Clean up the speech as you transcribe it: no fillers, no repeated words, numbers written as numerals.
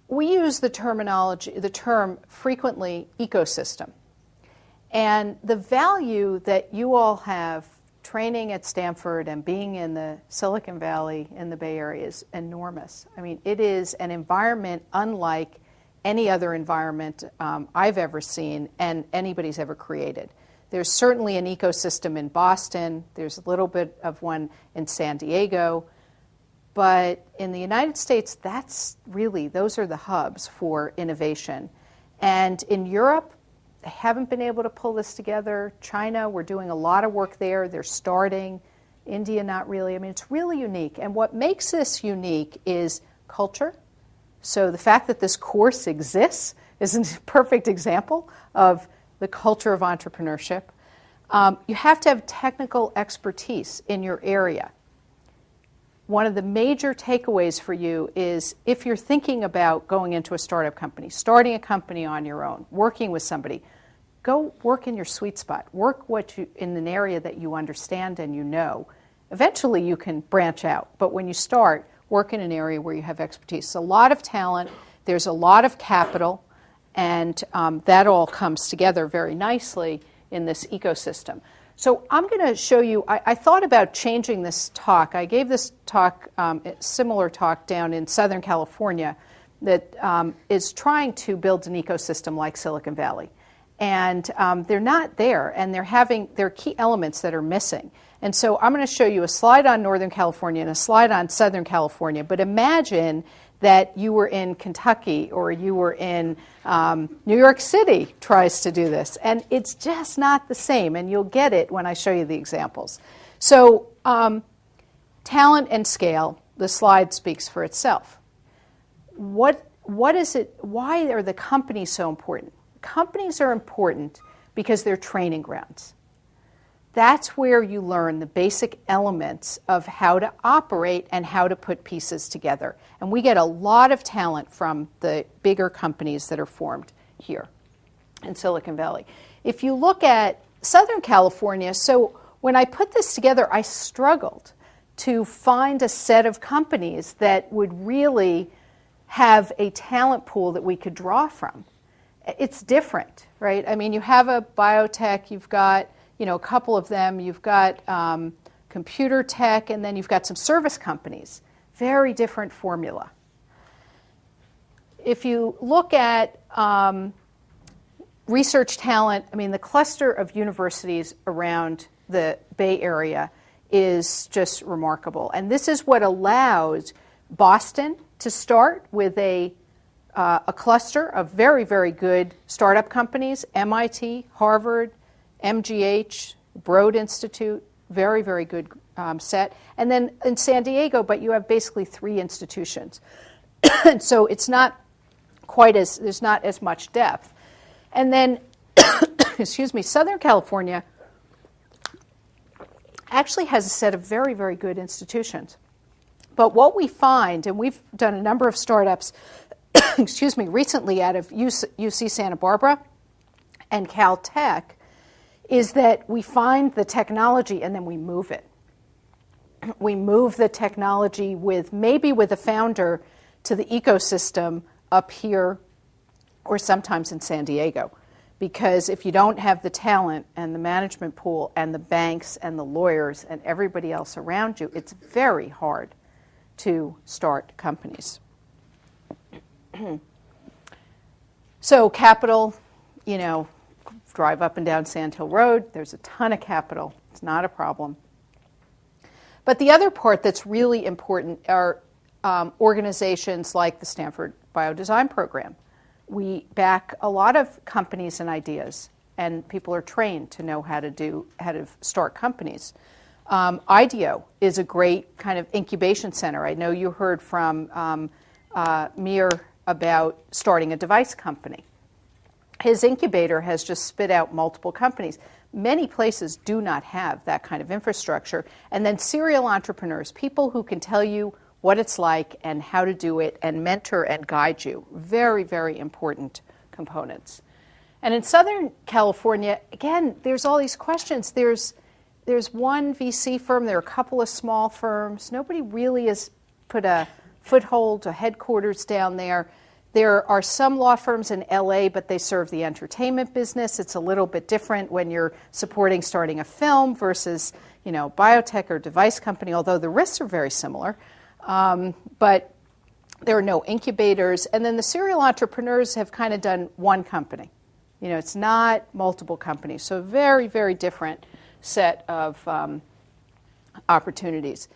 we use the term frequently ecosystem. And the value that you all have training at Stanford and being in the Silicon Valley in the Bay Area is enormous. I mean, it is an environment unlike any other environment I've ever seen and anybody's ever created. There's certainly an ecosystem in Boston. There's a little bit of one in San Diego. But in the United States, those are the hubs for innovation. And in Europe, they haven't been able to pull this together. China, we're doing a lot of work there. They're starting. India, not really. I mean, it's really unique. And what makes this unique is culture. So the fact that this course exists is a perfect example of the culture of entrepreneurship. You have to have technical expertise in your area. One of the major takeaways for you is if you're thinking about going into a startup company, starting a company on your own, working with somebody, go work in your sweet spot. Work in an area that you understand and you know. Eventually you can branch out, but when you start, work in an area where you have expertise. It's a lot of talent, there's a lot of capital, and that all comes together very nicely in this ecosystem. So I'm going to show you, I thought about changing this talk. I gave this talk, similar talk down in Southern California that is trying to build an ecosystem like Silicon Valley. And they're not there, and there are key elements that are missing. And so I'm going to show you a slide on Northern California and a slide on Southern California. But imagine that you were in Kentucky or you were in New York City tries to do this. And it's just not the same, and you'll get it when I show you the examples. So talent and scale, the slide speaks for itself. What is it? Why are the companies so important? Companies are important because they're training grounds. That's where you learn the basic elements of how to operate and how to put pieces together. And we get a lot of talent from the bigger companies that are formed here in Silicon Valley. If you look at Southern California, so when I put this together, I struggled to find a set of companies that would really have a talent pool that we could draw from. It's different, right? I mean, you have a biotech, you've got a couple of them. You've got computer tech, and then you've got some service companies. Very different formula. If you look at research talent, I mean, the cluster of universities around the Bay Area is just remarkable. And this is what allows Boston to start with a cluster of very, very good startup companies, MIT, Harvard, MGH, Broad Institute, very, very good set. And then in San Diego, but you have basically 3 institutions. And so it's not there's not as much depth. And then, Southern California actually has a set of very, very good institutions. But what we find, and we've done a number of startups, recently out of UC Santa Barbara and Caltech, is that we find the technology and then we move it. We move the technology maybe with a founder to the ecosystem up here or sometimes in San Diego. Because if you don't have the talent and the management pool and the banks and the lawyers and everybody else around you, it's very hard to start companies. So capital, drive up and down Sand Hill Road. There's a ton of capital. It's not a problem. But the other part that's really important are organizations like the Stanford Biodesign Program. We back a lot of companies and ideas, and people are trained to know how to start companies. IDEO is a great kind of incubation center. I know you heard from Mir about starting a device company. His incubator has just spit out multiple companies. Many places do not have that kind of infrastructure. And then serial entrepreneurs, people who can tell you what it's like and how to do it and mentor and guide you. Very, very important components. And in Southern California, again, there's all these questions. There's one VC firm. There are a couple of small firms. Nobody really has put a foothold, a headquarters down there. There are some law firms in LA, but they serve the entertainment business. It's a little bit different when you're supporting starting a film versus, biotech or device company, although the risks are very similar. But there are no incubators. And then the serial entrepreneurs have kind of done one company. It's not multiple companies. So very, very different set of opportunities.